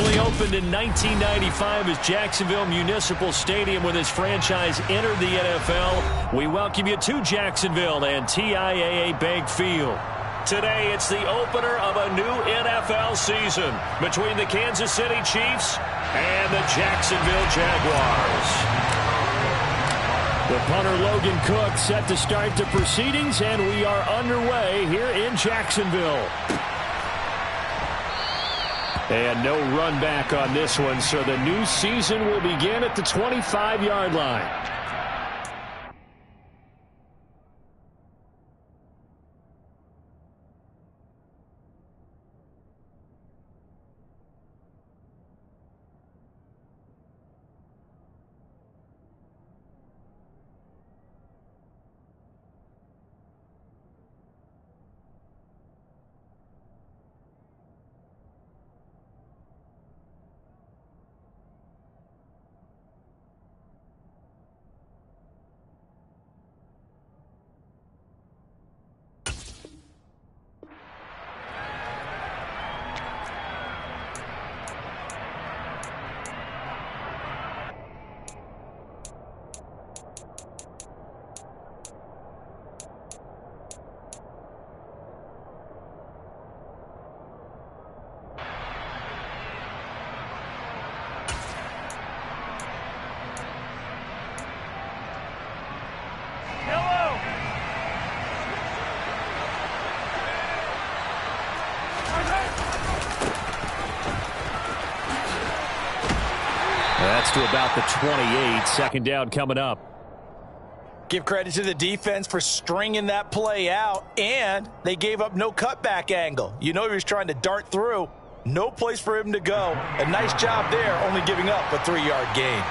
Officially opened in 1995 as Jacksonville Municipal Stadium when this franchise entered the NFL. We welcome you to Jacksonville and TIAA Bank Field. Today, it's the opener of a new NFL season between the Kansas City Chiefs and the Jacksonville Jaguars. The punter Logan Cook set to start the proceedings, and we are underway here in Jacksonville. And no run back on this one, so the new season will begin at the 25-yard line. That's to about the 28. Second down coming up. Give credit to the defense for stringing that play out, and they gave up no cutback angle. You know he was trying to dart through. No place for him to go. A nice job there, only giving up a 3-yard gain.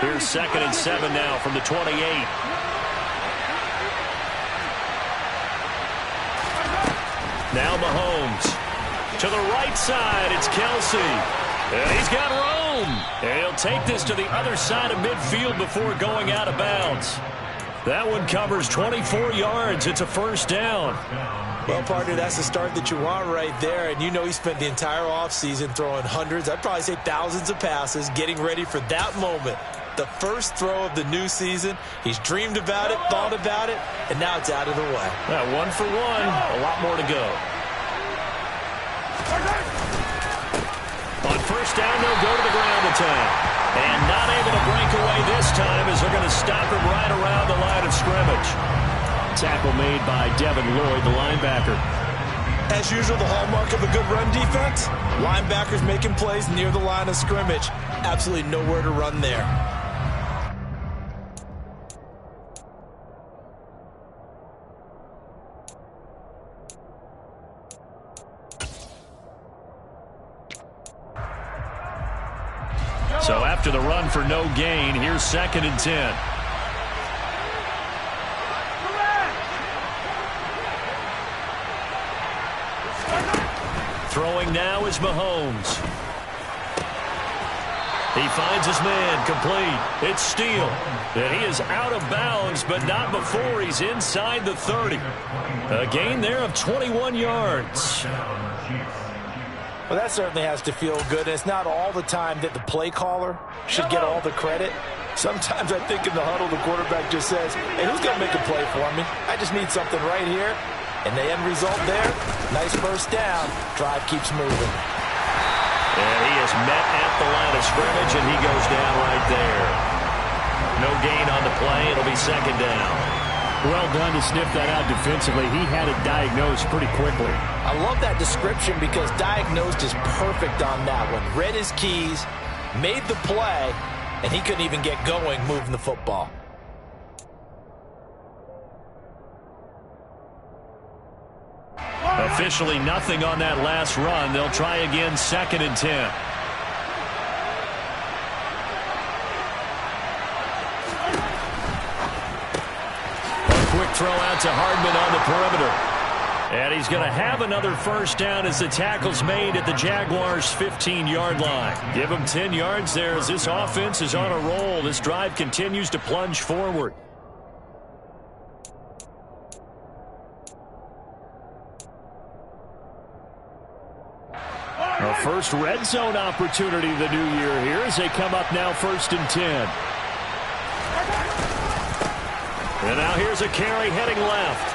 Here's 2nd and 7 now from the 28. Now Mahomes. To the right side, it's Kelsey. And he's got room. And he'll take this to the other side of midfield before going out of bounds. That one covers 24 yards. It's a first down. Well, partner, that's the start that you want right there. And you know he spent the entire offseason throwing hundreds, I'd probably say thousands of passes, getting ready for that moment. The first throw of the new season. He's dreamed about it, thought about it, and now it's out of the way. 1 for 1. A lot more to go. On first down, they'll go to the ground attack. And not able to break away this time as they're going to stop him right around the line of scrimmage. Tackle made by Devin Lloyd, the linebacker. As usual, the hallmark of a good run defense, linebackers making plays near the line of scrimmage. Absolutely nowhere to run there. So after the run for no gain, here's 2nd and 10. Throwing now is Mahomes. He finds his man, complete. It's Steele. And he is out of bounds, but not before he's inside the 30. A gain there of 21 yards. Well, that certainly has to feel good. And it's not all the time that the play caller should get all the credit. Sometimes I think in the huddle, the quarterback just says, hey, who's going to make a play for me? I just need something right here. And the end result there, nice first down. Drive keeps moving. And he is met at the line of scrimmage, and he goes down right there. No gain on the play. It'll be 2nd down. Well done to sniff that out defensively. He had it diagnosed pretty quickly. I love that description because diagnosed is perfect on that one. Read his keys, made the play, and he couldn't even get going moving the football. Officially nothing on that last run. They'll try again 2nd and 10. A quick throw out to Hardman on the perimeter. And he's going to have another first down as the tackle's made at the Jaguars' 15-yard line. Give him 10 yards there as this offense is on a roll. This drive continues to plunge forward. A first red zone opportunity the new year here as they come up now 1st and 10. And now here's a carry heading left.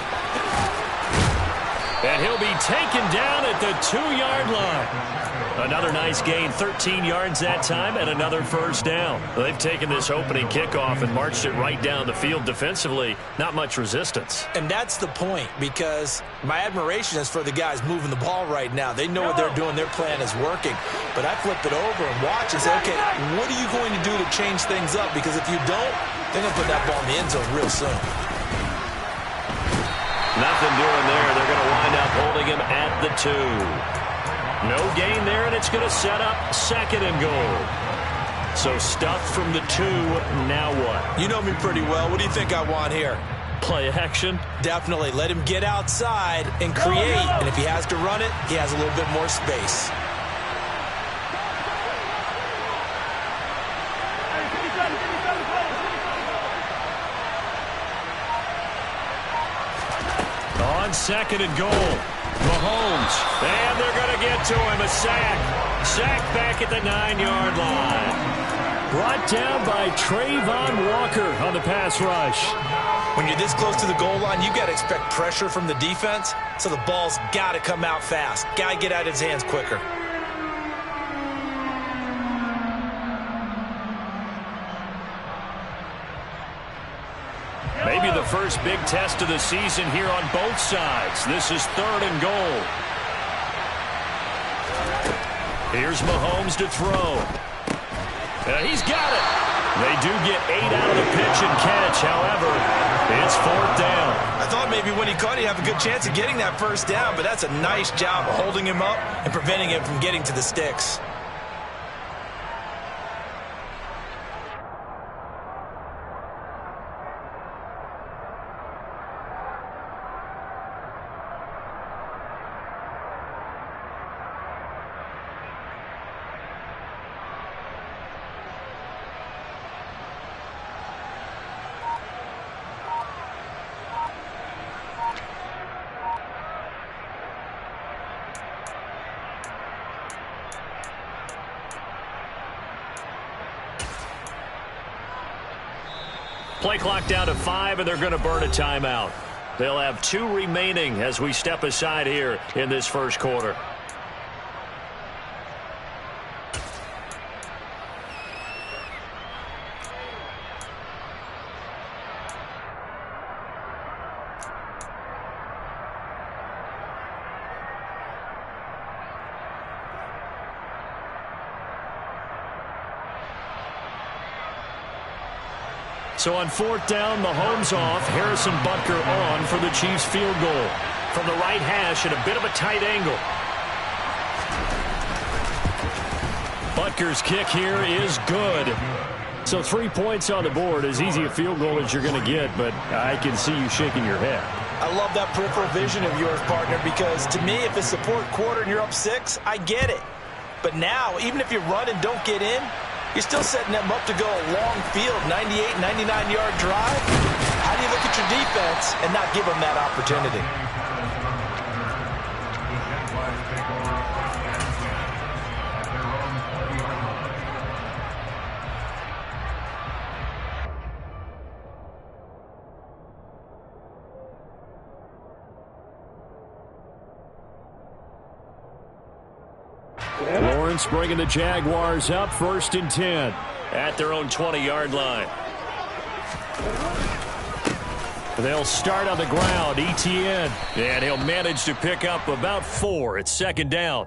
And he'll be taken down at the 2-yard line. Another nice gain, 13 yards that time, and another first down. They've taken this opening kickoff and marched it right down the field defensively. Not much resistance. And that's the point, because my admiration is for the guys moving the ball right now. They know what they're doing. Their plan is working. But I flip it over and watch and say, okay, what are you going to do to change things up? Because if you don't, they're going to put that ball in the end zone real soon. Nothing doing there. They're going to wind up holding him at the 2. No gain there, and it's going to set up 2nd and goal. So stuff from the 2. Now what? You know me pretty well. What do you think I want here? Play action? Definitely. Let him get outside and create. And if he has to run it, he has a little bit more space. On 2nd and goal, Mahomes, and they're going to get to him, a sack. Sack back at the 9-yard line. Brought down by Trayvon Walker on the pass rush. When you're this close to the goal line, you got to expect pressure from the defense, so the ball's got to come out fast. Got to get out of his hands quicker. Maybe the first big test of the season here on both sides. This is 3rd and goal. Here's Mahomes to throw. He's got it. They do get 8 out of the pitch and catch. However, it's 4th down. I thought maybe when he caught it, he'd have a good chance of getting that first down, but that's a nice job of holding him up and preventing him from getting to the sticks. Play clock down to 5, and they're going to burn a timeout. They'll have 2 remaining as we step aside here in this first quarter. So on 4th down, Mahomes off, Harrison Butker on for the Chiefs field goal. From the right hash at a bit of a tight angle. Butker's kick here is good. So 3 points on the board, as easy a field goal as you're going to get, but I can see you shaking your head. I love that peripheral vision of yours, partner, because to me, if it's the 4th quarter and you're up 6, I get it. But now, even if you run and don't get in, you're still setting them up to go a long field, 98, 99-yard drive. How do you look at your defense and not give them that opportunity? Lawrence bringing the Jaguars up 1st and 10 at their own 20-yard line. They'll start on the ground. Etienne, and he'll manage to pick up about 4. It's 2nd down.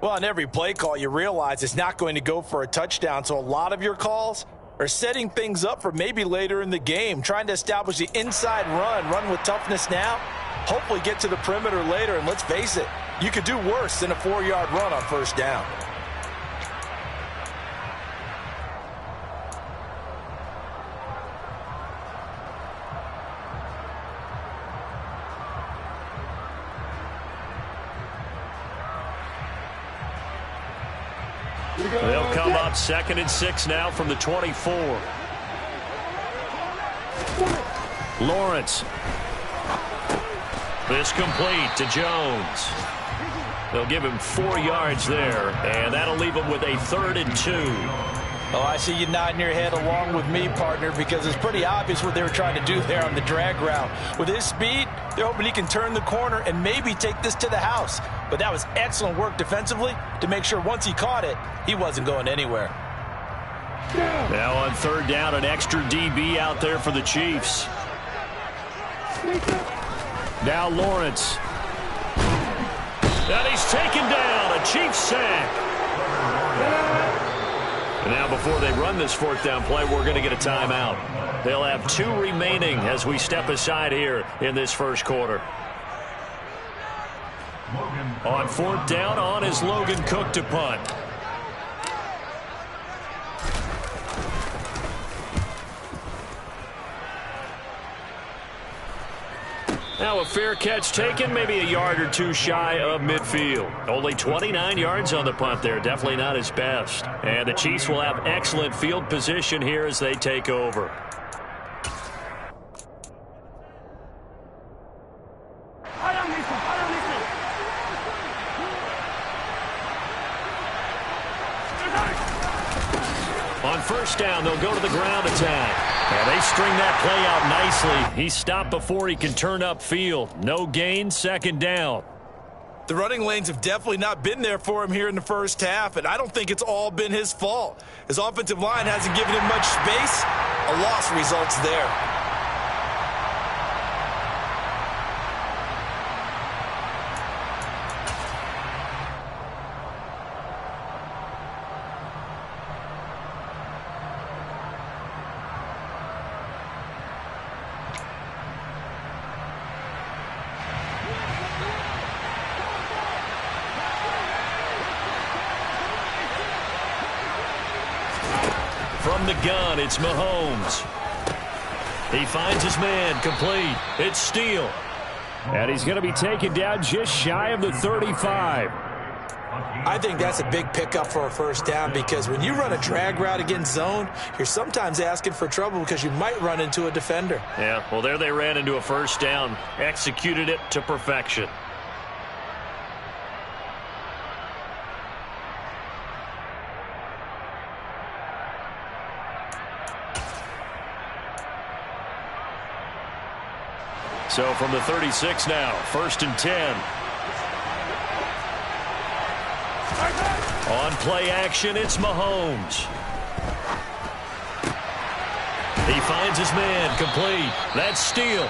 Well, on every play call, you realize it's not going to go for a touchdown, so a lot of your calls are setting things up for maybe later in the game, trying to establish the inside run with toughness now, hopefully get to the perimeter later, and let's face it, you could do worse than a 4-yard run on 1st down. They'll come up 2nd and 6 now from the 24. Lawrence. This complete to Jones. They'll give him 4 yards there, and that'll leave him with a 3rd and 2. Oh, I see you nodding your head along with me, partner, because it's pretty obvious what they were trying to do there on the drag route. With his speed, they're hoping he can turn the corner and maybe take this to the house. But that was excellent work defensively to make sure once he caught it, he wasn't going anywhere. Now on 3rd down, an extra DB out there for the Chiefs. Now Lawrence. And he's taken down. A Chiefs sack. And now before they run this 4th down play, we're going to get a timeout. They'll have 2 remaining as we step aside here in this first quarter. On 4th down, on is Logan Cook to punt. Now a fair catch taken, maybe a yard or 2 shy of midfield. Only 29 yards on the punt there, definitely not his best. And the Chiefs will have excellent field position here as they take over. On 1st down, they'll go to the ground attack. And they string that play out nicely. He's stopped before he can turn upfield. No gain, 2nd down. The running lanes have definitely not been there for him here in the first half, and I don't think it's all been his fault. His offensive line hasn't given him much space. A loss results there. From the gun, it's Mahomes. He finds his man, complete. It's Steele. And he's going to be taken down just shy of the 35. I think that's a big pickup for a 1st down because when you run a drag route against zone, you're sometimes asking for trouble because you might run into a defender. Yeah, well, there they ran into a 1st down, executed it to perfection. So from the 36 now, 1st and 10. On play action, it's Mahomes. He finds his man, complete. That's Steele.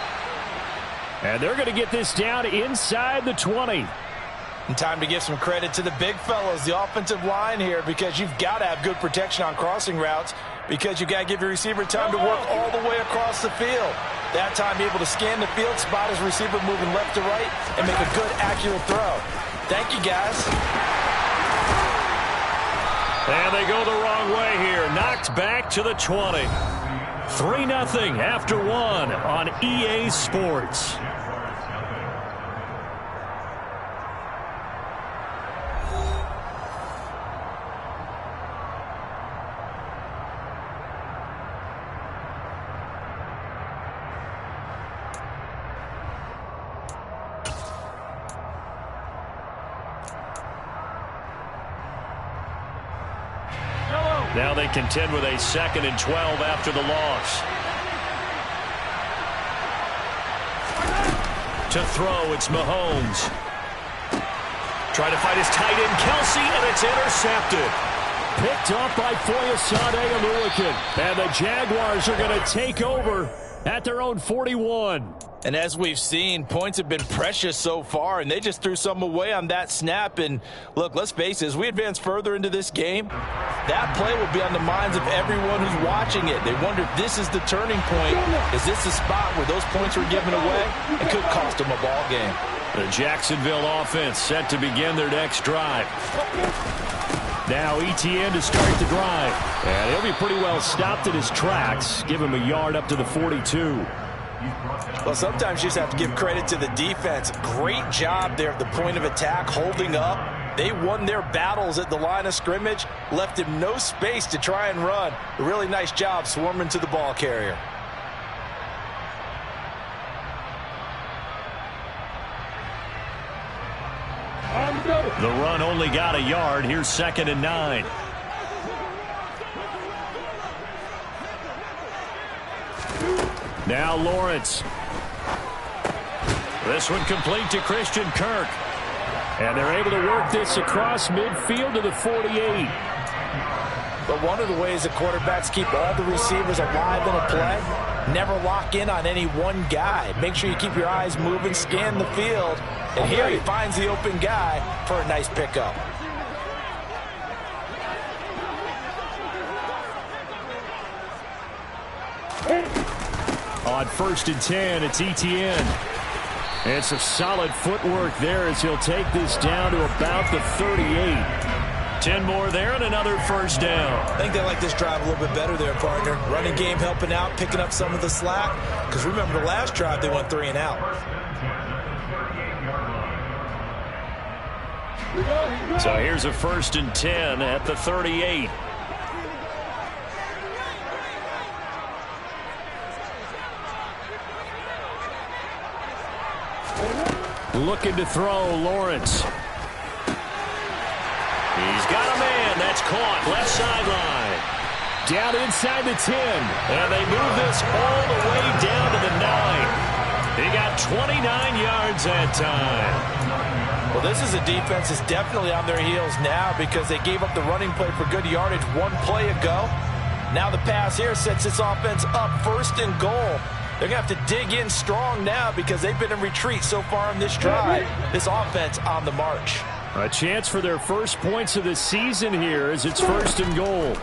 And they're going to get this down inside the 20. And time to give some credit to the big fellas, the offensive line here, because you've got to have good protection on crossing routes because you've got to give your receiver time to work all the way across the field. That time, be able to scan the field, spot his receiver moving left to right, and make a good, accurate throw. Thank you, guys. And they go the wrong way here. Knocked back to the 20. 3-0 after 1 on EA Sports. Now they contend with a 2nd and 12 after the loss. To throw, it's Mahomes. Trying to fight his tight end, Kelsey, and it's intercepted. Picked up by Foyesade Aluakin. And the Jaguars are going to take over at their own 41. And as we've seen, points have been precious so far, and they just threw some away on that snap. And look, let's face it, as we advance further into this game, that play will be on the minds of everyone who's watching it. They wonder if this is the turning point. Is this the spot where those points were given away? It could cost them a ball game. The Jacksonville offense set to begin their next drive. Now Etienne to start the drive. And he'll be pretty well stopped in his tracks. Give him a yard up to the 42. Well, sometimes you just have to give credit to the defense. Great job there at the point of attack, holding up, They won their battles at the line of scrimmage, left him no space to try and run. A really nice job swarming to the ball carrier. The run only got a yard. Here's 2nd and 9. Now Lawrence. This one complete to Christian Kirk. And they're able to work this across midfield to the 48. But one of the ways the quarterbacks keep all the receivers alive in a play, never lock in on any one guy. Make sure you keep your eyes moving, scan the field. And here he finds the open guy for a nice pickup. On 1st and 10, it's Etienne. And some solid footwork there as he'll take this down to about the 38. 10 more there and another first down. I think they like this drive a little bit better there, partner. Running game helping out, picking up some of the slack. Because remember the last drive, they went 3 and out. So here's a 1st and 10 at the 38. Looking to throw, Lawrence. He's got a man. That's caught. Left sideline. Down inside the 10. And they move this all the way down to the 9. He got 29 yards that time. Well, this is a defense that's definitely on their heels now because they gave up the running play for good yardage one play ago. Now the pass here sets this offense up 1st and goal. They're going to have to dig in strong now because they've been in retreat so far in this drive. This offense on the march. A chance for their first points of the season here as it's 1st and goal.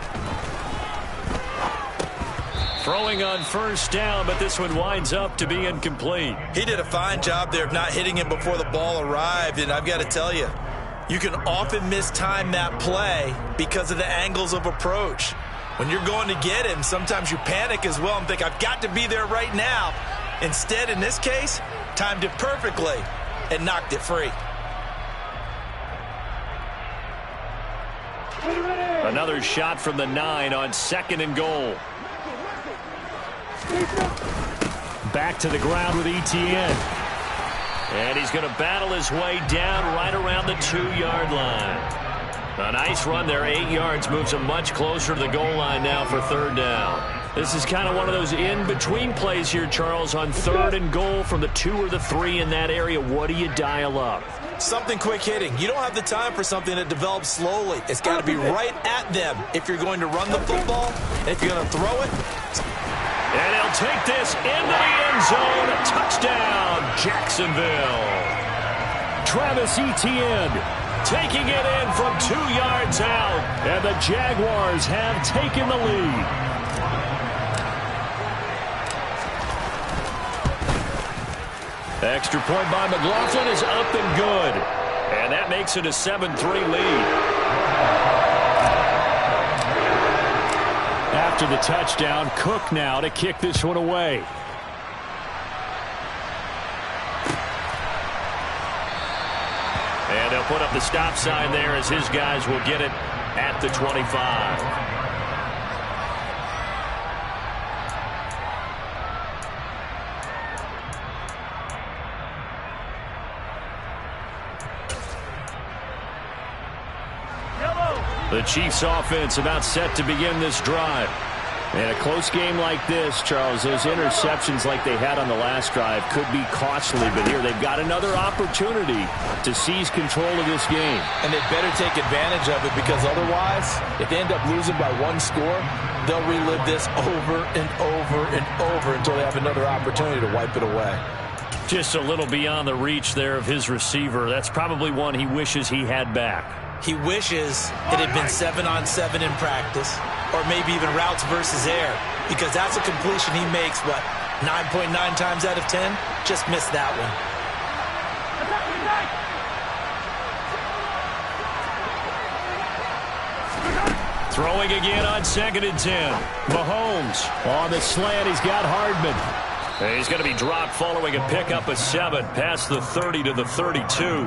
Throwing on 1st down, but this one winds up to be incomplete. He did a fine job there of not hitting him before the ball arrived, and I've got to tell you, you can often mistime that play because of the angles of approach. When you're going to get him, sometimes you panic as well and think, I've got to be there right now. Instead, in this case, timed it perfectly and knocked it free. Another shot from the 9 on 2nd and goal. Back to the ground with Etienne. And he's going to battle his way down right around the 2-yard line. A nice run there, 8 yards, moves him much closer to the goal line now for 3rd down. This is kind of one of those in-between plays here, Charles, on 3rd and goal from the 2 or the 3 in that area. What do you dial up? Something quick hitting. You don't have the time for something that develops slowly. It's got to be right at them if you're going to run the football. And if you're going to throw it. And he'll take this into the end zone. Touchdown, Jacksonville. Travis Etienne taking it in from 2 yards out. And the Jaguars have taken the lead. Extra point by McLaughlin is up and good. And that makes it a 7-3 lead. After the touchdown, Cook now to kick this one away. And they'll put up the stop sign there as his guys will get it at the 25. The Chiefs offense about set to begin this drive. In a close game like this, Charles, those interceptions like they had on the last drive could be costly, but here they've got another opportunity to seize control of this game. And they better take advantage of it because otherwise, if they end up losing by 1 score, they'll relive this over and over and over until they have another opportunity to wipe it away. Just a little beyond the reach there of his receiver. That's probably one he wishes he had back. He wishes it had been 7-on-7 in practice, or maybe even routes versus air, because that's a completion he makes, what, 9.9 times out of 10? Just missed that one. Throwing again on 2nd and 10. Mahomes on the slant. He's got Hardman. And he's going to be dropped following a pickup of 7 past the 30 to the 32.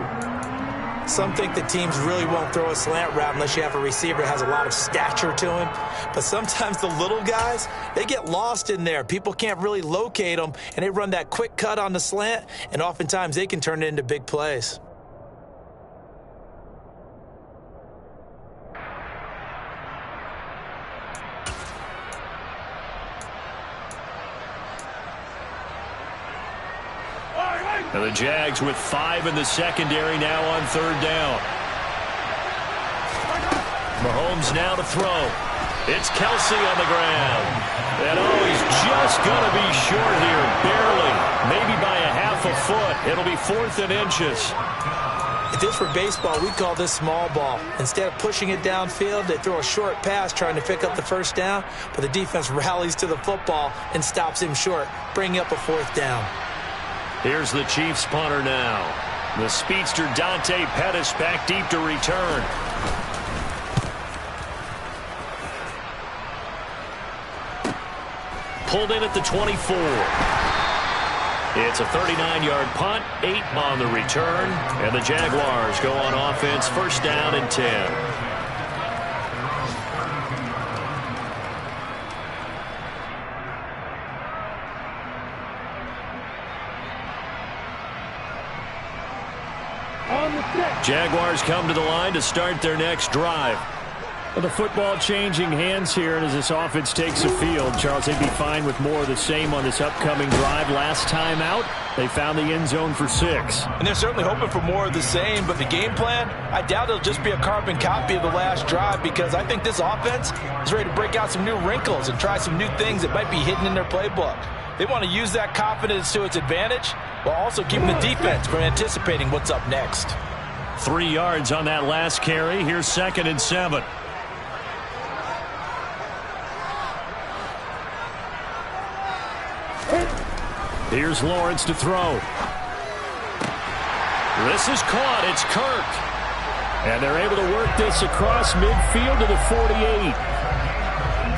Some think that teams really won't throw a slant route unless you have a receiver that has a lot of stature to him. But sometimes the little guys, they get lost in there. People can't really locate them, and they run that quick cut on the slant, and oftentimes they can turn it into big plays. And the Jags with 5 in the secondary now on 3rd down. Mahomes now to throw. It's Kelsey on the ground. And he's just going to be short here, barely. Maybe by a half a foot. It'll be 4th and inches. If this were baseball, we'd call this small ball. Instead of pushing it downfield, they throw a short pass trying to pick up the 1st down, but the defense rallies to the football and stops him short, bringing up a 4th down. Here's the Chiefs punter now. The speedster Dante Pettis back deep to return. Pulled in at the 24. It's a 39-yard punt, 8 on the return, and the Jaguars go on offense, 1st down and 10. Jaguars come to the line to start their next drive. Well, the football changing hands here, and as this offense takes the field, Charles, they'd be fine with more of the same on this upcoming drive. Last time out, they found the end zone for 6. And they're certainly hoping for more of the same, but the game plan, I doubt it'll just be a carbon copy of the last drive, because I think this offense is ready to break out some new wrinkles and try some new things that might be hidden in their playbook. They want to use that confidence to its advantage while also keeping the defense from anticipating what's up next. 3 yards on that last carry. Here's 2nd and 7. Here's Lawrence to throw. This is caught. It's Kirk. And they're able to work this across midfield to the 48.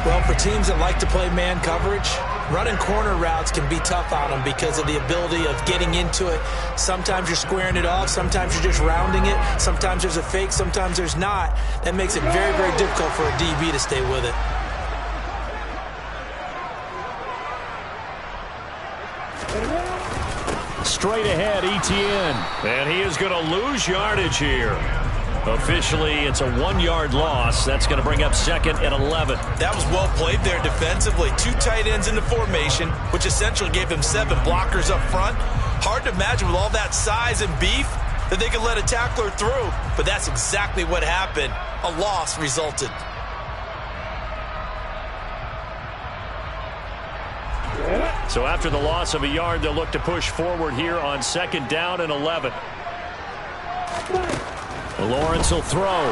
Well, for teams that like to play man coverage, running corner routes can be tough on them because of the ability of getting into it. Sometimes you're squaring it off. Sometimes you're just rounding it. Sometimes there's a fake. Sometimes there's not. That makes it very, very difficult for a DB to stay with it. Straight ahead, Etienne. And he is going to lose yardage here. Officially, it's a 1-yard loss. That's going to bring up 2nd and 11. That was well played there defensively. 2 tight ends in the formation, which essentially gave them 7 blockers up front. Hard to imagine with all that size and beef that they could let a tackler through. But that's exactly what happened. A loss resulted. So after the loss of a yard, they'll look to push forward here on 2nd down and 11. Lawrence will throw.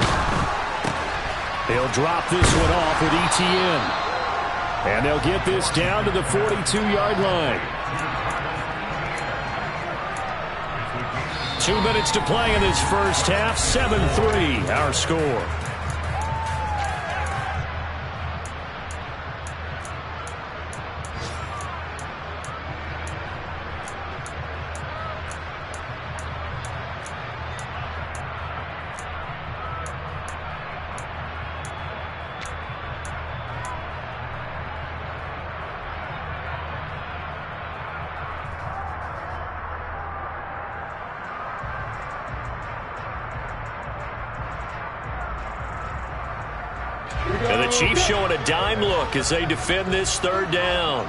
He'll drop this one off with Etienne. And they'll get this down to the 42-yard line. 2 minutes to play in this first half. 7-3, our score. And the Chiefs showing a dime look as they defend this 3rd down.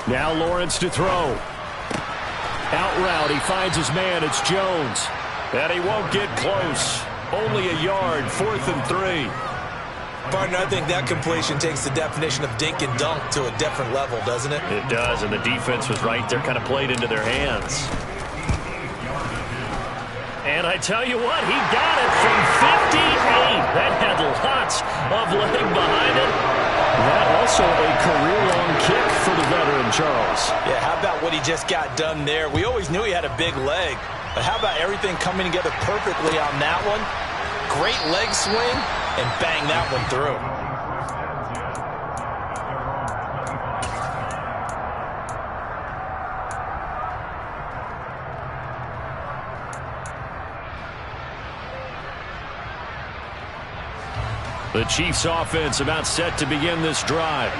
Now Lawrence to throw. Out route, he finds his man. It's Jones. And he won't get close. Only a yard, 4th and 3. Partner, I think that completion takes the definition of dink and dunk to a different level, doesn't it? It does, and the defense was right there, kind of played into their hands. And I tell you what, he got it from 58. That had lots of leg behind it. That also a career-long kick for the veteran, Charles. Yeah, how about what he just got done there? We always knew he had a big leg, but how about everything coming together perfectly on that one? Great leg swing, and bang that one through. The Chiefs offense about set to begin this drive.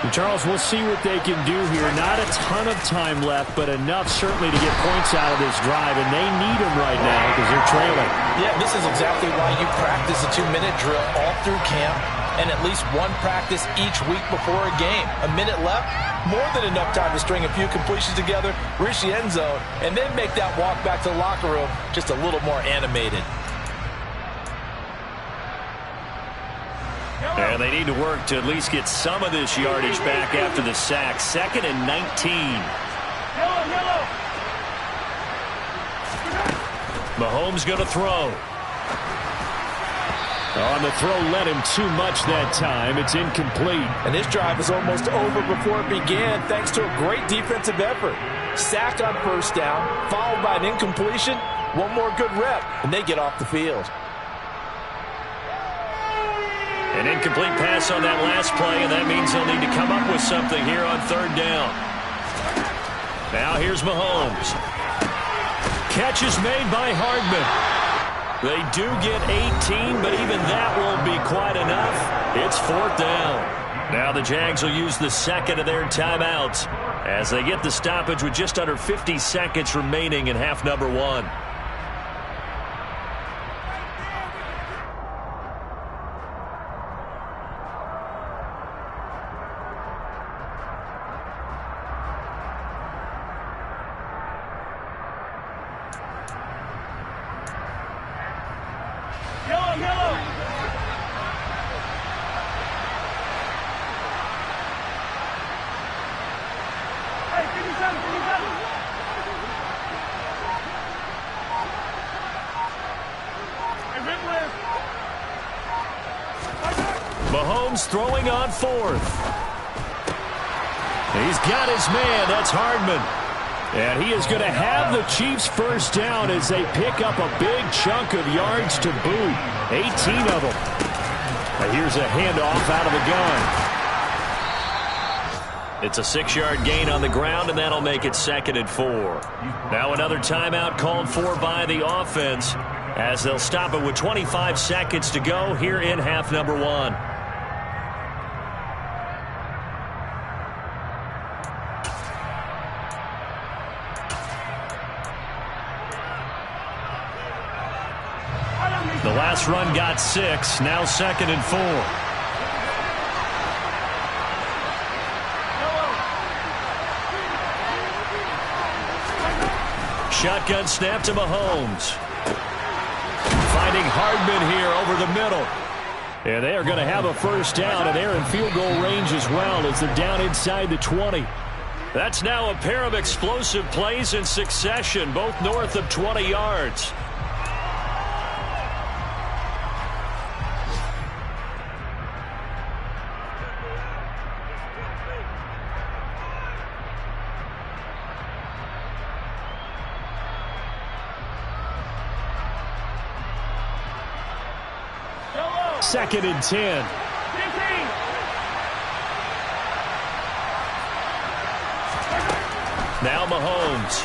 And Charles, we'll see what they can do here. Not a ton of time left, but enough certainly to get points out of this drive, and they need them right now because they're trailing. Yeah, this is exactly why you practice a 2-minute drill all through camp and at least one practice each week before a game. A minute left, more than enough time to string a few completions together, reach the end zone, and then make that walk back to the locker room just a little more animated. And they need to work to at least get some of this yardage back after the sack. 2nd and 19. Mahomes going to throw. On the throw, led him too much that time. It's incomplete. And this drive is almost over before it began thanks to a great defensive effort. Sack on first down, followed by an incompletion. One more good rep, and they get off the field. An incomplete pass on that last play, and that means they'll need to come up with something here on 3rd down. Now here's Mahomes. Catch is made by Hardman. They do get 18, but even that won't be quite enough. It's 4th down. Now the Jags will use the second of their timeouts as they get the stoppage with just under 50 seconds remaining in half number 1. Mahomes throwing on 4th. He's got his man. That's Hardman. And he is going to have the Chiefs first down as they pick up a big chunk of yards to boot. 18 of them. Now here's a handoff out of the gun. It's a 6-yard gain on the ground, and that'll make it 2nd and 4. Now another timeout called for by the offense as they'll stop it with 25 seconds to go here in half number 1. The last run got 6. Now 2nd and 4. Shotgun snap to Mahomes. Finding Hardman here over the middle. And they are going to have a first down, and they're in field goal range as well as they're down inside the 20. That's now a pair of explosive plays in succession, both north of 20 yards. Second and 10. Now Mahomes.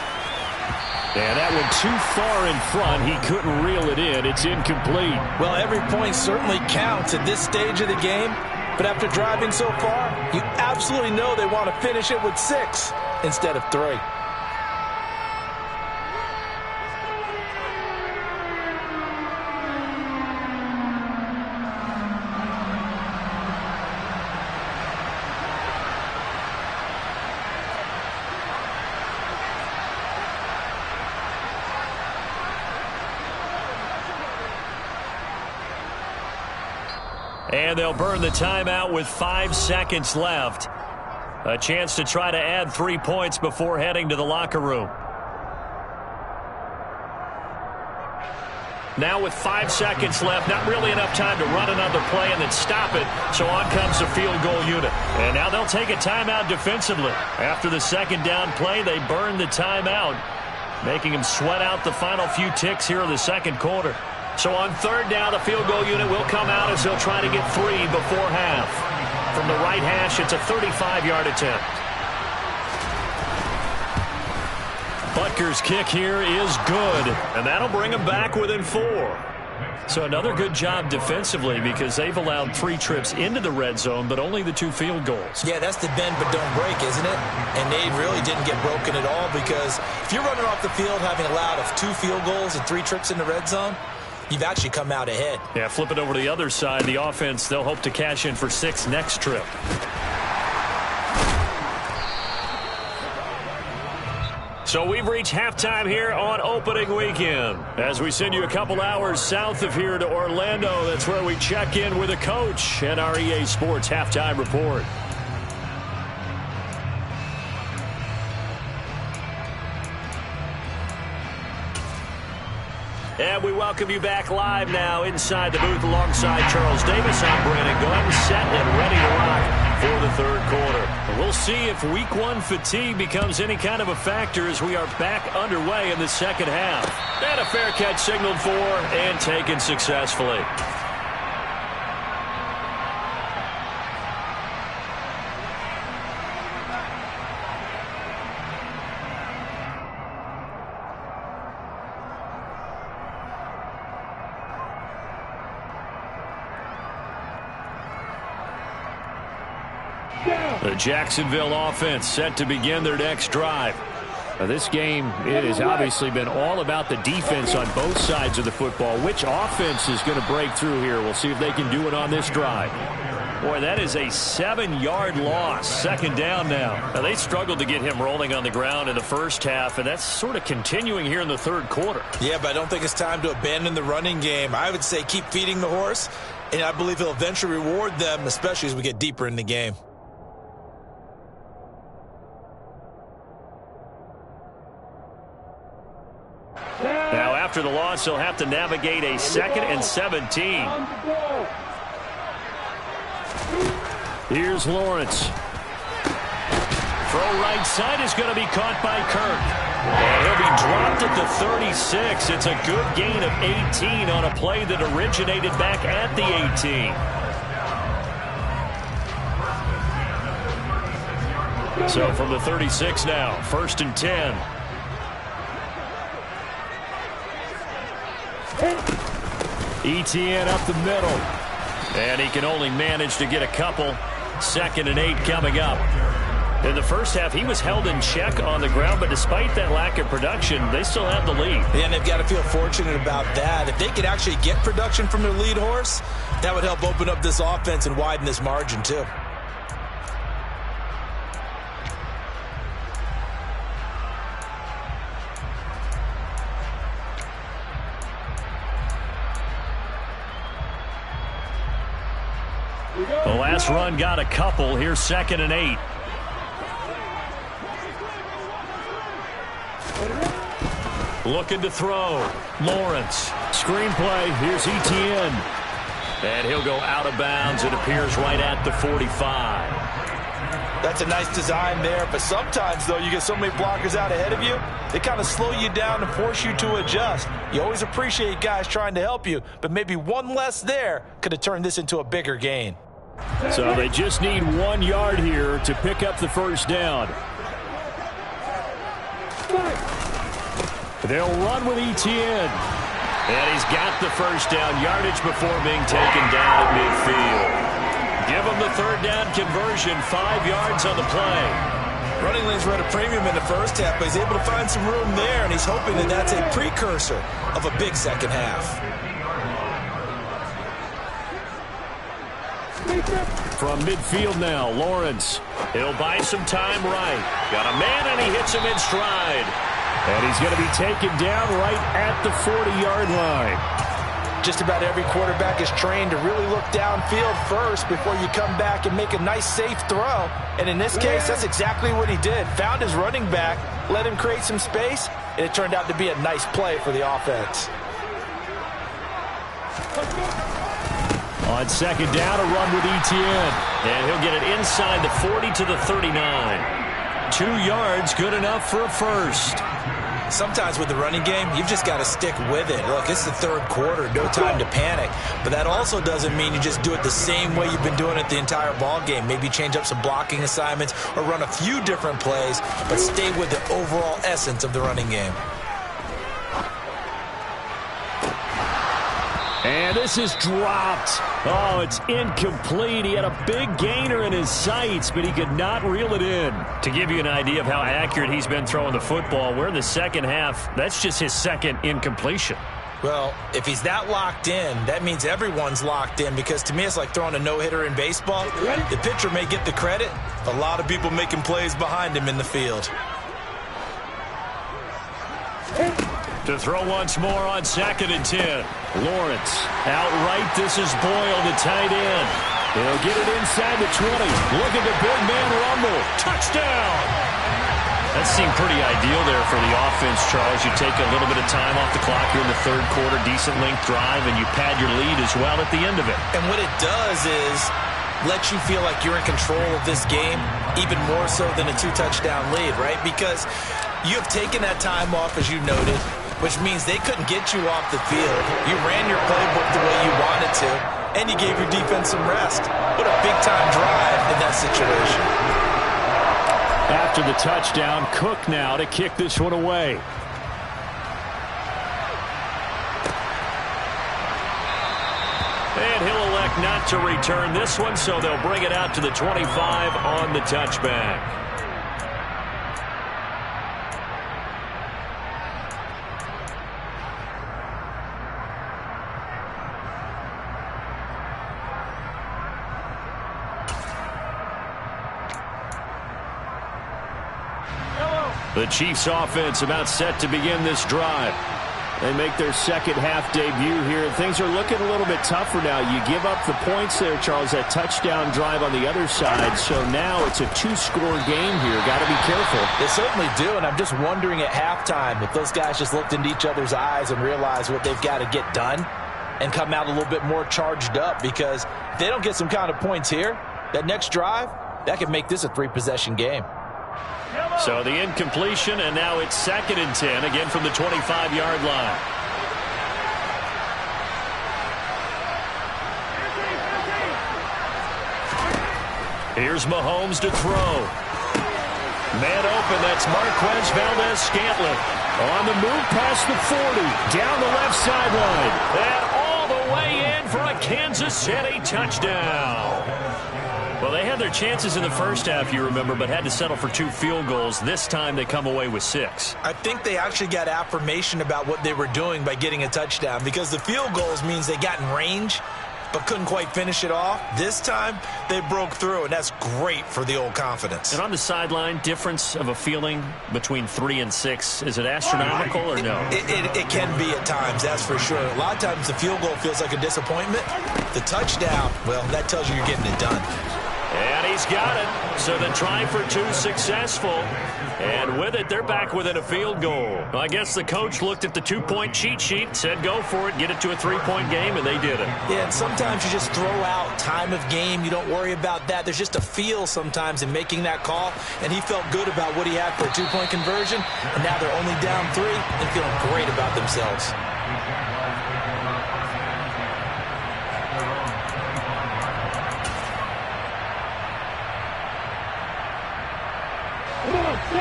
And that one too far in front. He couldn't reel it in. It's incomplete. Well, every point certainly counts at this stage of the game. But after driving so far, you absolutely know they want to finish it with 6 instead of 3. And they'll burn the timeout with 5 seconds left. A chance to try to add 3 points before heading to the locker room. Now with 5 seconds left, not really enough time to run another play and then stop it. So on comes the field goal unit. And now they'll take a timeout defensively. After the second down play, they burn the timeout, making them sweat out the final few ticks here in the second quarter. So on third down, the field goal unit will come out as they'll try to get 3 before half. From the right hash, it's a 35-yard attempt. Butker's kick here is good, and that'll bring them back within 4. So another good job defensively because they've allowed 3 trips into the red zone, but only the 2 field goals. Yeah, that's the bend but don't break, isn't it? And they really didn't get broken at all because if you're running off the field having allowed 2 field goals and 3 trips in the red zone, you've actually come out ahead. Yeah, flip it over to the other side. The offense, they'll hope to cash in for 6 next trip. So we've reached halftime here on opening weekend. As we send you a couple hours south of here to Orlando, that's where we check in with a coach and our EA Sports halftime report. And we welcome you back live now inside the booth alongside Charles Davis. I'm Brandon Glenn, set and ready to rock for the third quarter. We'll see if week 1 fatigue becomes any kind of a factor as we are back underway in the second half. And a fair catch signaled for and taken successfully. The Jacksonville offense set to begin their next drive. Now this game, it has obviously been all about the defense on both sides of the football. Which offense is going to break through here? We'll see if they can do it on this drive. Boy, that is a 7-yard loss. Second down now. Now they struggled to get him rolling on the ground in the first half, and that's sort of continuing here in the third quarter. Yeah, but I don't think it's time to abandon the running game. I would say keep feeding the horse, and I believe he'll eventually reward them, especially as we get deeper in the game. Now, after the loss, he'll have to navigate a 2nd and 17. Here's Lawrence. Throw right side is going to be caught by Kirk. And he'll be dropped at the 36. It's a good gain of 18 on a play that originated back at the 18. So from the 36 now, 1st and 10. Etienne up the middle. And he can only manage to get a couple. 2nd and 8 coming up. In the first half, he was held in check on the ground, but despite that lack of production, they still have the lead. And they've got to feel fortunate about that. If they could actually get production from their lead horse, that would help open up this offense and widen this margin too. The last run got a couple. Here's 2nd and 8. Looking to throw. Lawrence. Screenplay. Here's Etienne. And he'll go out of bounds. It appears right at the 45. That's a nice design there, but sometimes, though, you get so many blockers out ahead of you, they kind of slow you down and force you to adjust. You always appreciate guys trying to help you, but maybe one less there could have turned this into a bigger gain. So they just need 1 yard here to pick up the first down. They'll run with Etienne. And he's got the first down yardage before being taken down at midfield. Give him the 3rd down conversion, 5 yards on the play. Running lanes were at a premium in the first half, but he's able to find some room there, and he's hoping that that's a precursor of a big second half. From midfield now, Lawrence. He'll buy some time right. Got a man, and he hits him in stride. And he's going to be taken down right at the 40-yard line. Just about every quarterback is trained to really look downfield first before you come back and make a nice, safe throw. And in this case, that's exactly what he did. Found his running back, let him create some space, and it turned out to be a nice play for the offense. On 2nd down, a run with Etienne. And he'll get it inside the 40 to the 39. 2 yards, good enough for a first. Sometimes with the running game, you've just got to stick with it. Look, it's the third quarter, no time to panic. But that also doesn't mean you just do it the same way you've been doing it the entire ball game. Maybe change up some blocking assignments or run a few different plays, but stay with the overall essence of the running game. And this is dropped. Oh, it's incomplete. He had a big gainer in his sights, but he could not reel it in. To give you an idea of how accurate he's been throwing the football, we're in the second half. That's just his second incompletion. Well, if he's that locked in, that means everyone's locked in, because to me it's like throwing a no-hitter in baseball. The pitcher may get the credit. A lot of people making plays behind him in the field. To throw once more on 2nd and 10. Lawrence outright. This is Boyle, the tight end. He'll get it inside the 20. Look at the big man rumble. Touchdown! That seemed pretty ideal there for the offense, Charles. You take a little bit of time off the clock here in the third quarter, decent length drive, and you pad your lead as well at the end of it. And what it does is let you feel like you're in control of this game, even more so than a 2-touchdown lead, right? Because you have taken that time off, as you noted, which means they couldn't get you off the field. You ran your playbook the way you wanted to, and you gave your defense some rest. What a big-time drive in that situation. After the touchdown, Cook now to kick this one away. And he'll elect not to return this one, so they'll bring it out to the 25 on the touchback. The Chiefs offense about set to begin this drive. They make their second half debut here. Things are looking a little bit tougher now. You give up the points there, Charles, that touchdown drive on the other side. So now it's a 2-score game here. Got to be careful. They certainly do, and I'm just wondering at halftime if those guys just looked into each other's eyes and realized what they've got to get done and come out a little bit more charged up, because if they don't get some kind of points here, that next drive, that could make this a 3-possession game. So the incompletion, and now it's 2nd and 10, again from the 25-yard line. Here's Mahomes to throw. Man open, that's Marquez Valdez-Scantling. On the move past the 40, down the left sideline. And all the way in for a Kansas City touchdown. Well, they had their chances in the first half, you remember, but had to settle for 2 field goals. This time they come away with 6. I think they actually got affirmation about what they were doing by getting a touchdown, because the field goals means they got in range but couldn't quite finish it off. This time they broke through, and that's great for the old confidence. And on the sideline, difference of a feeling between 3 and 6, is it astronomical or no? It can be at times, that's for sure. A lot of times the field goal feels like a disappointment. The touchdown, well, that tells you you're getting it done. And he's got it. So the try for 2 successful. And with it, they're back within a field goal. Well, I guess the coach looked at the 2-point cheat sheet, said go for it, get it to a 3-point game, and they did it. Yeah, and sometimes you just throw out time of game. You don't worry about that. There's just a feel sometimes in making that call, and he felt good about what he had for a 2-point conversion, and now they're only down 3 and feeling great about themselves.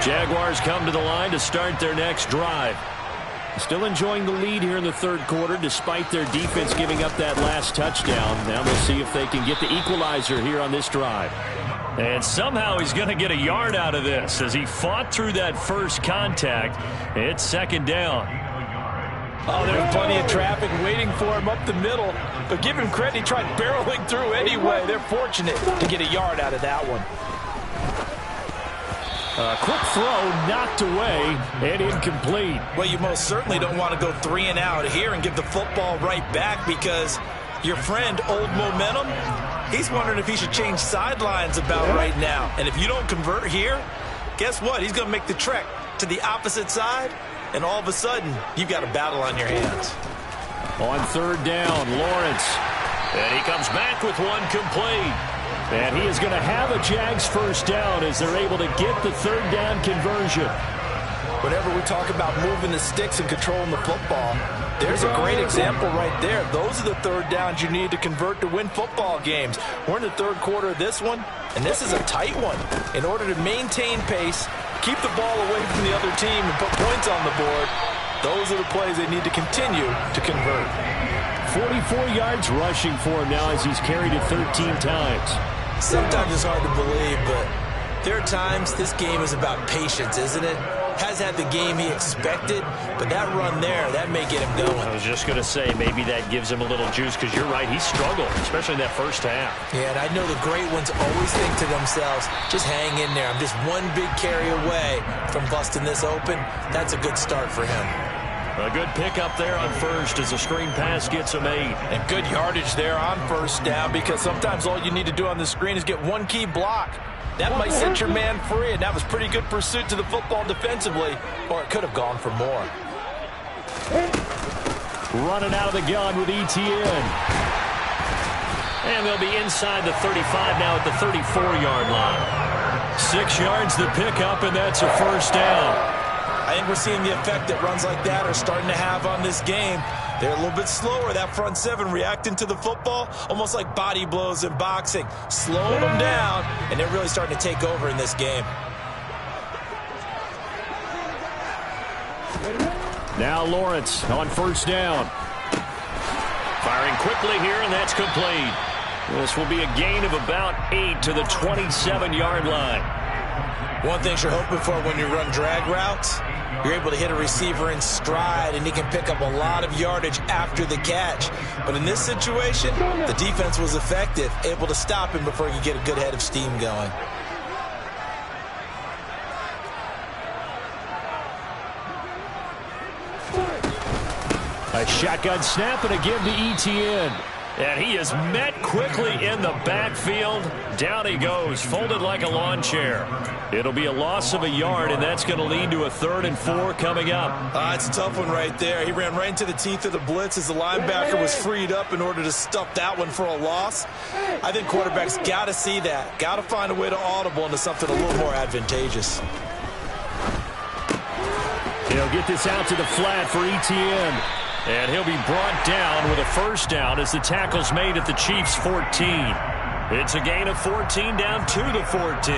Jaguars come to the line to start their next drive. Still enjoying the lead here in the third quarter despite their defense giving up that last touchdown. Now we'll see if they can get the equalizer here on this drive. And somehow he's going to get a yard out of this as he fought through that first contact. It's 2nd down. Oh, there's plenty of traffic waiting for him up the middle. But give him credit, he tried barreling through anyway. They're fortunate to get a yard out of that one. Quick throw knocked away and incomplete. Well, you most certainly don't want to go 3 and out here and give the football right back, because your friend, Old Momentum, he's wondering if he should change sidelines about right now. And if you don't convert here, guess what? He's going to make the trek to the opposite side, and all of a sudden, you've got a battle on your hands. On 3rd down, Lawrence. And he comes back with one complete. And he is going to have a Jags first down as they're able to get the 3rd down conversion. Whenever we talk about moving the sticks and controlling the football, there's a great example right there. Those are the 3rd downs you need to convert to win football games. We're in the 3rd quarter of this one, and this is a tight one. In order to maintain pace, keep the ball away from the other team, and put points on the board, those are the plays they need to continue to convert. 44 yards rushing for him now as he's carried it 13 times. Sometimes it's hard to believe, but there are times this game is about patience, isn't it? Has had the game he expected, but that run there, that may get him going. I was just going to say, maybe that gives him a little juice, because you're right, he struggled, especially in that first half. Yeah, and I know the great ones always think to themselves, just hang in there. I'm just one big carry away from busting this open. That's a good start for him. A good pickup there on first as the screen pass gets him 8. And good yardage there on first down, because sometimes all you need to do on the screen is get one key block. That might set your man free, and that was pretty good pursuit to the football defensively, or it could have gone for more. Running out of the gun with Etienne. And they'll be inside the 35 now at the 34-yard line. 6 yards to pick up, and that's a first down. I think we're seeing the effect that runs like that are starting to have on this game. They're a little bit slower, that front seven, reacting to the football, almost like body blows in boxing, slowing them down, and they're really starting to take over in this game. Now Lawrence on first down. Firing quickly here, and that's complete. This will be a gain of about 8 to the 27-yard line. One thing you're hoping for when you run drag routes, you're able to hit a receiver in stride, and he can pick up a lot of yardage after the catch. But in this situation, the defense was effective, able to stop him before he could get a good head of steam going. A shotgun snap and a give to Etienne. And he is met quickly in the backfield. Down he goes, folded like a lawn chair. It'll be a loss of a yard, and that's going to lead to a 3rd and 4 coming up. It's a tough one right there. He ran right into the teeth of the blitz as the linebacker was freed up in order to stuff that one for a loss. I think quarterbacks got to see that. Got to find a way to audible into something a little more advantageous. He'll get this out to the flat for Etienne. And he'll be brought down with a first down as the tackle's made at the Chiefs' 14. It's a gain of 14 down to the 14.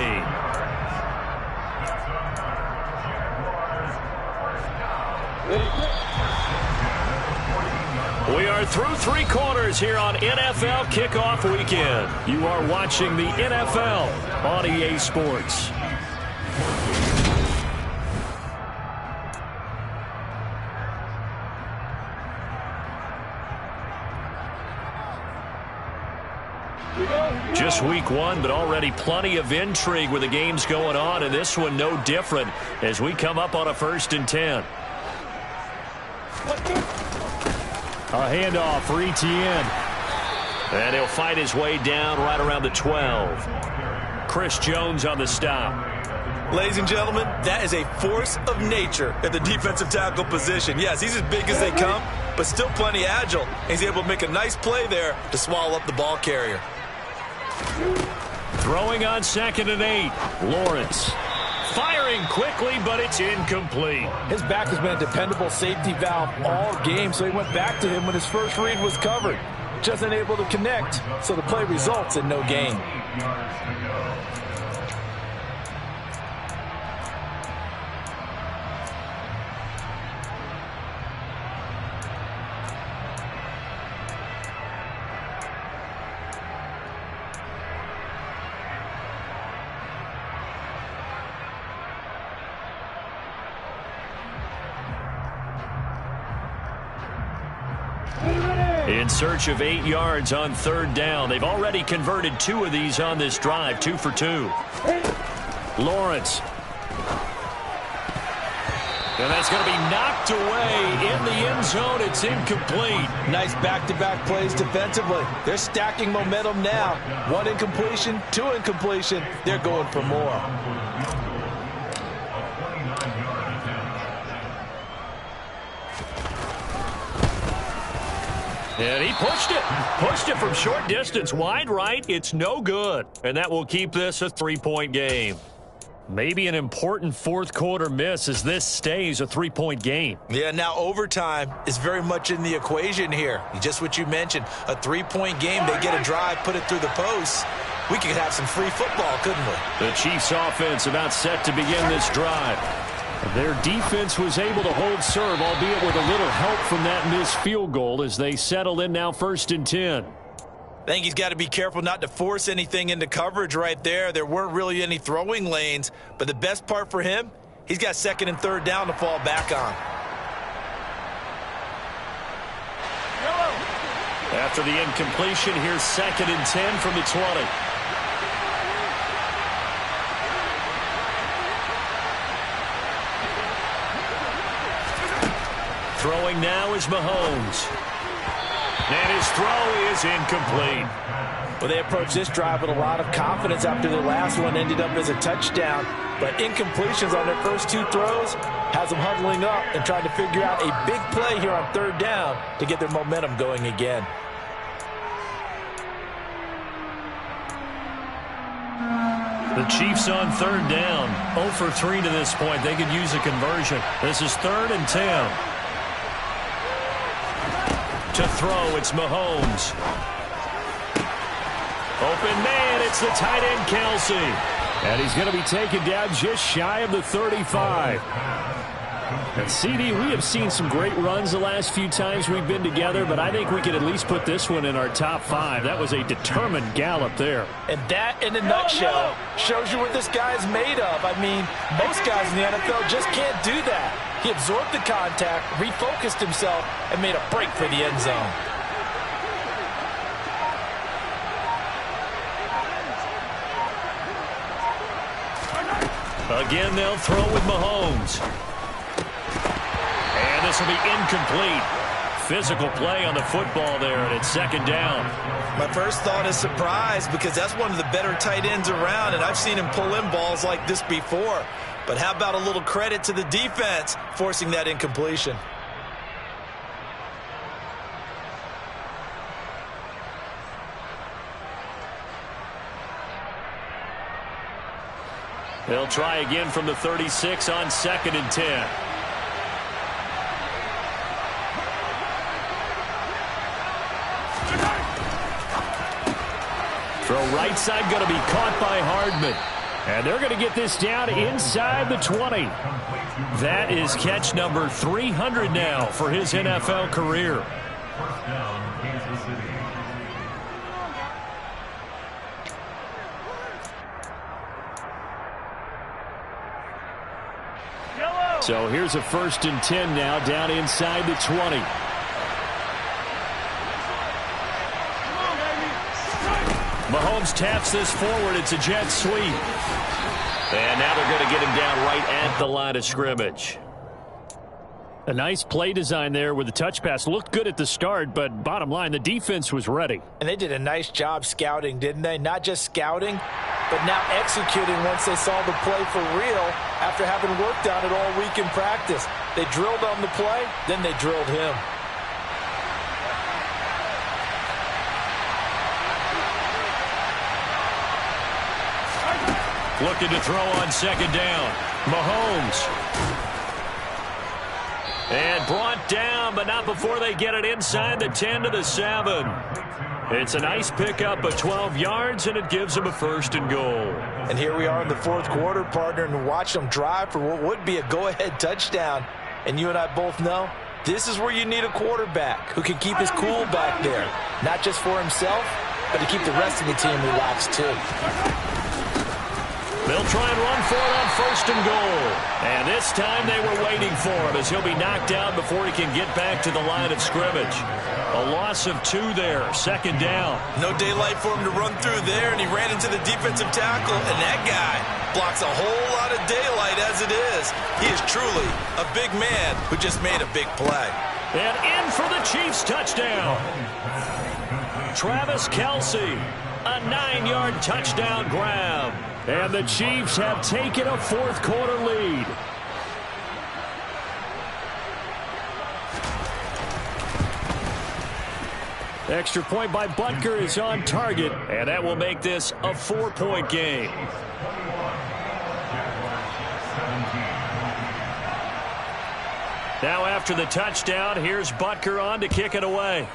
We are through 3 quarters here on NFL Kickoff Weekend. You are watching the NFL on EA Sports. Just week 1, but already plenty of intrigue with the games going on, and this one no different as we come up on a 1st and 10. A handoff for Etienne. And he'll fight his way down right around the 12. Chris Jones on the stop. Ladies and gentlemen, that is a force of nature at the defensive tackle position. Yes, he's as big as they come, but still plenty agile. He's able to make a nice play there to swallow up the ball carrier. Throwing on 2nd and 8. Lawrence. Firing quickly, but it's incomplete. His back has been a dependable safety valve all game, so he went back to him when his first read was covered. Just unable to connect, so the play results in no gain. In search of 8 yards on 3rd down. They've already converted 2 of these on this drive, 2 for 2. Lawrence. And that's going to be knocked away in the end zone. It's incomplete. Nice back-to-back plays defensively. They're stacking momentum now. 1 incompletion, 2 incompletion. They're going for more. And he pushed it. Pushed it from short distance. Wide right. It's no good. And that will keep this a 3-point game. Maybe an important 4th quarter miss as this stays a 3-point game. Yeah, now overtime is very much in the equation here. Just what you mentioned, a 3-point game. They get a drive, put it through the posts. We could have some free football, couldn't we? The Chiefs offense about set to begin this drive. Their defense was able to hold serve, albeit with a little help from that missed field goal as they settle in now 1st and 10. I think he's got to be careful not to force anything into coverage right there. There weren't really any throwing lanes, but the best part for him, he's got 2nd and 3rd down to fall back on. After the incompletion, here's 2nd and 10 from the 20. Throwing now is Mahomes. And his throw is incomplete. Well, they approached this drive with a lot of confidence after their last one ended up as a touchdown. But incompletions on their first 2 throws has them huddling up and trying to figure out a big play here on 3rd down to get their momentum going again. The Chiefs on 3rd down. 0 for 3 to this point. They could use a conversion. This is 3rd and 10. To throw, it's Mahomes. Open man, it's the tight end, Kelsey. And he's going to be taken down just shy of the 35. And CD, we have seen some great runs the last few times we've been together, but I think we could at least put this one in our top 5. That was a determined gallop there. And that, in a nutshell, shows you what this guy is made of. I mean, most guys in the NFL just can't do that. He absorbed the contact, refocused himself, and made a break for the end zone. Again, they'll throw with Mahomes. And this will be incomplete. Physical play on the football there, and it's 2nd down. My first thought is surprise because that's one of the better tight ends around, and I've seen him pull in balls like this before. But how about a little credit to the defense forcing that incompletion? They'll try again from the 36 on 2nd and 10. Throw right side going to be caught by Hardman. And they're going to get this down inside the 20. That is catch number 300 now for his NFL career. So here's a 1st and 10 now down inside the 20. Mahomes taps this forward. It's a jet sweep. And now they're going to get him down right at the line of scrimmage. A nice play design there with the touch pass. Looked good at the start, but bottom line, the defense was ready. And they did a nice job scouting, didn't they? Not just scouting, but now executing once they saw the play for real after having worked on it all week in practice. They drilled on the play, then they drilled him. Looking to throw on 2nd down. Mahomes. And brought down, but not before they get it inside the 10 to the 7. It's a nice pickup of 12 yards, and it gives them a 1st and goal. And here we are in the 4th quarter, partner, and watch them drive for what would be a go-ahead touchdown. And you and I both know this is where you need a quarterback who can keep his cool back there. Not just for himself, but to keep the rest of the team relaxed too. They'll try and run for it on 1st and goal. And this time they were waiting for him as he'll be knocked down before he can get back to the line of scrimmage. A loss of 2 there, 2nd down. No daylight for him to run through there, and he ran into the defensive tackle, and that guy blocks a whole lot of daylight as it is. He is truly a big man who just made a big play. And in for the Chiefs touchdown. Travis Kelce, a 9-yard touchdown grab. And the Chiefs have taken a 4th quarter lead. Extra point by Butker is on target, and that will make this a 4-point game. Now after the touchdown, here's Butker on to kick it away.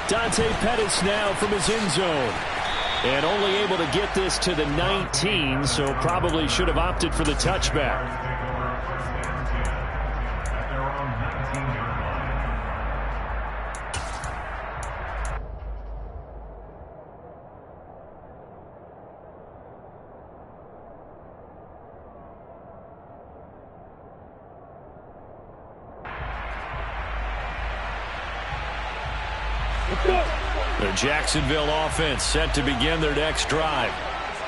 Dante Pettis now from his end zone. And only able to get this to the 19, so probably should have opted for the touchback. The Jacksonville offense set to begin their next drive.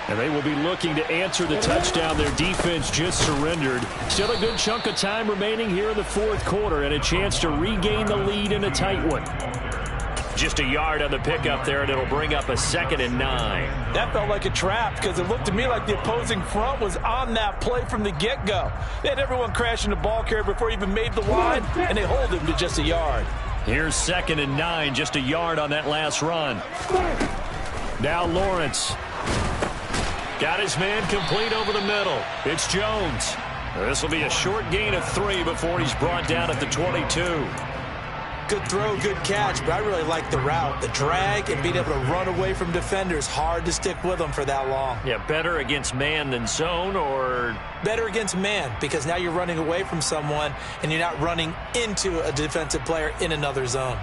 And they will be looking to answer the touchdown their defense just surrendered. Still a good chunk of time remaining here in the fourth quarter and a chance to regain the lead in a tight one. Just a yard on the pickup there, and it'll bring up a 2nd and 9. That felt like a trap because it looked to me like the opposing front was on that play from the get-go. They had everyone crashing the ball carrier before he even made the line, and they hold him to just a yard. Here's 2nd and 9, just a yard on that last run. Now Lawrence. Got his man complete over the middle. It's Jones. This will be a short gain of 3 before he's brought down at the 22. Good throw, good catch, but I really like the route. The drag and being able to run away from defenders. Hard to stick with them for that long. Yeah, better against man than zone, or? Better against man, because now you're running away from someone and you're not running into a defensive player in another zone.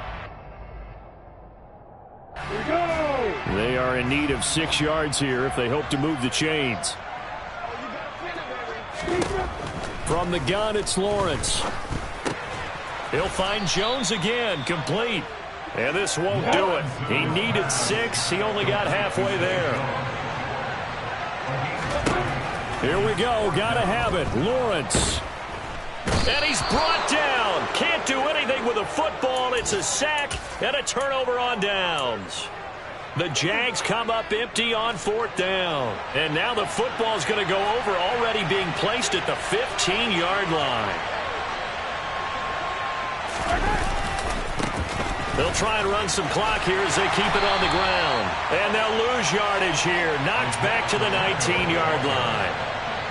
Here we go! They are in need of 6 yards here if they hope to move the chains. From the gun, it's Lawrence. He'll find Jones again, complete. And this won't do it. He needed 6. He only got halfway there. Here we go. Gotta have it. Lawrence. And he's brought down. Can't do anything with a football. It's a sack and a turnover on downs. The Jags come up empty on 4th down. And now the football's going to go over, already being placed at the 15-yard line. They'll try and run some clock here as they keep it on the ground. And they'll lose yardage here. Knocked back to the 19-yard line.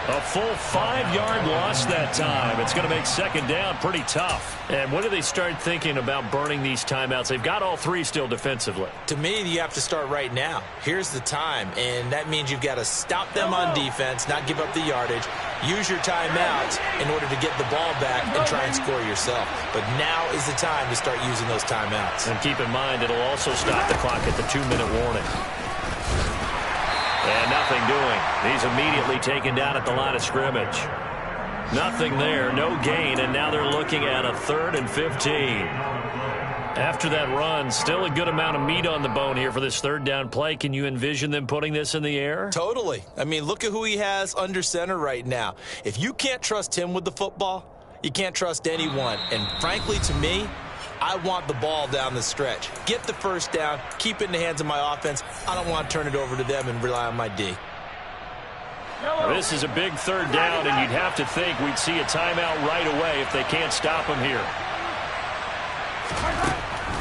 A full 5-yard loss that time. It's going to make 2nd down pretty tough. And when do they start thinking about burning these timeouts? They've got all 3 still defensively. To me, you have to start right now. Here's the time, and that means you've got to stop them on defense, not give up the yardage, use your timeouts in order to get the ball back and try and score yourself. But now is the time to start using those timeouts. And keep in mind, it'll also stop the clock at the 2-minute warning. And nothing doing. He's immediately taken down at the line of scrimmage. Nothing there, no gain, and now they're looking at a 3rd and 15. After that run, still a good amount of meat on the bone here for this 3rd down play. Can you envision them putting this in the air? Totally. I mean, look at who he has under center right now. If you can't trust him with the football, you can't trust anyone. And frankly, to me, I want the ball down the stretch. Get the 1st down, keep it in the hands of my offense. I don't want to turn it over to them and rely on my D. This is a big 3rd down, and you'd have to think we'd see a timeout right away if they can't stop him here.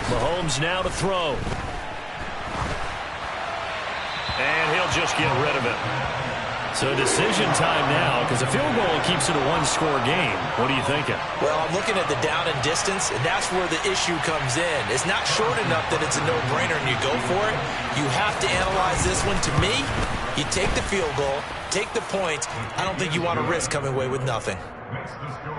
Mahomes now to throw. And he'll just get rid of it. So decision time now, because a field goal keeps it a 1-score game. What are you thinking? Well, I'm looking at the down and distance, and that's where the issue comes in. It's not short enough that it's a no-brainer and you go for it. You have to analyze this one. To me, you take the field goal, take the points. I don't think you want to risk coming away with nothing.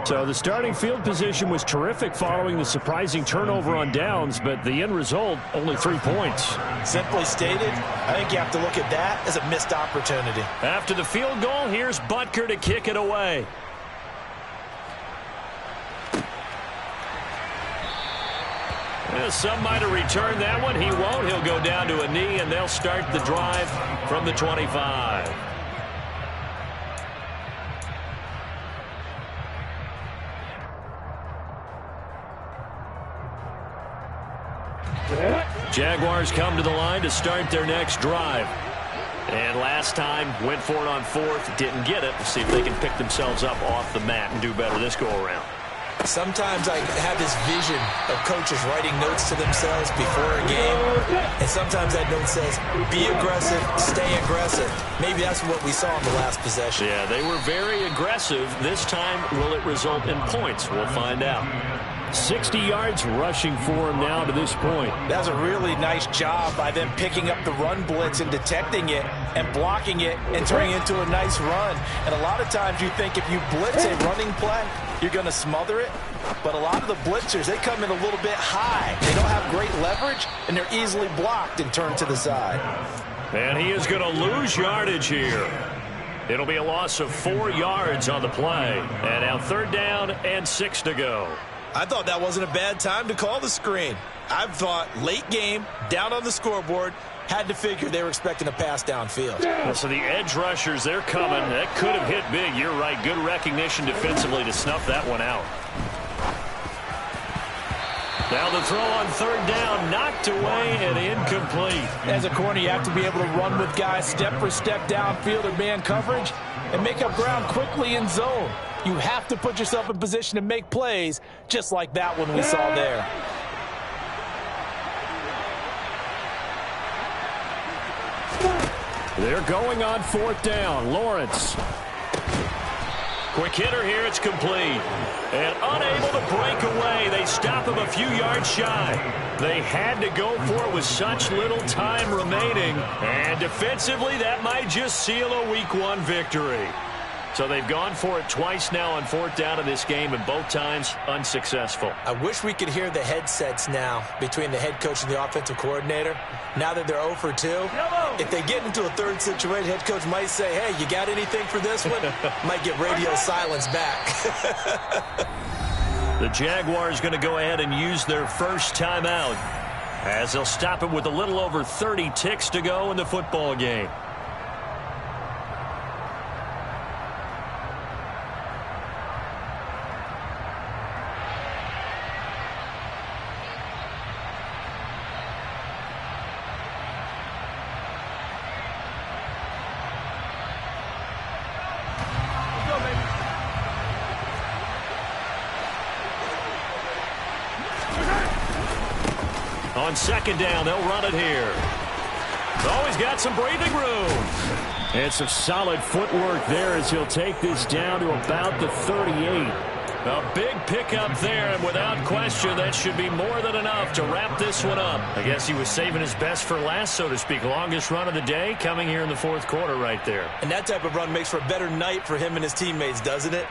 So the starting field position was terrific following the surprising turnover on downs, but the end result, only 3 points. Simply stated, I think you have to look at that as a missed opportunity. After the field goal, here's Butker to kick it away. Well, some might have returned that one. He won't. He'll go down to a knee, and they'll start the drive from the 25. Jaguars come to the line to start their next drive. And last time, went for it on 4th, didn't get it. We'll see if they can pick themselves up off the mat and do better this go-around. Sometimes I have this vision of coaches writing notes to themselves before a game, and sometimes that note says, be aggressive, stay aggressive. Maybe that's what we saw in the last possession. Yeah, they were very aggressive. This time, will it result in points? We'll find out. 60 yards rushing for him now to this point. That's a really nice job by them picking up the run blitz and detecting it and blocking it and turning it into a nice run. And a lot of times you think if you blitz a running play, you're going to smother it. But a lot of the blitzers, they come in a little bit high. They don't have great leverage, and they're easily blocked and turned to the side. And he is going to lose yardage here. It'll be a loss of 4 yards on the play. And now 3rd down and 6 to go. I thought that wasn't a bad time to call the screen. I thought late game, down on the scoreboard, had to figure they were expecting a pass downfield. Well, so the edge rushers, they're coming. That could have hit big. You're right. Good recognition defensively to snuff that one out. Now the throw on 3rd down, knocked away and incomplete. As a corner, you have to be able to run with guys step for step downfield or man coverage and make up ground quickly in zone. You have to put yourself in position to make plays, just like that one we saw there. They're going on 4th down. Lawrence. Quick hitter here. It's complete. And unable to break away. They stop him a few yards shy. They had to go for it with such little time remaining. And defensively, that might just seal a Week 1 victory. So they've gone for it twice now on 4th down in this game, and both times unsuccessful. I wish we could hear the headsets now between the head coach and the offensive coordinator. Now that they're 0 for 2, if they get into a third situation, head coach might say, hey, you got anything for this one? Might get radio silence back. The Jaguars going to go ahead and use their first timeout as they'll stop it with a little over 30 ticks to go in the football game. On 2nd down, they'll run it here. Oh, he's got some breathing room. And some solid footwork there as he'll take this down to about the 38. A big pickup there, and without question, that should be more than enough to wrap this one up. I guess he was saving his best for last, so to speak. Longest run of the day coming here in the 4th quarter right there. And that type of run makes for a better night for him and his teammates, doesn't it?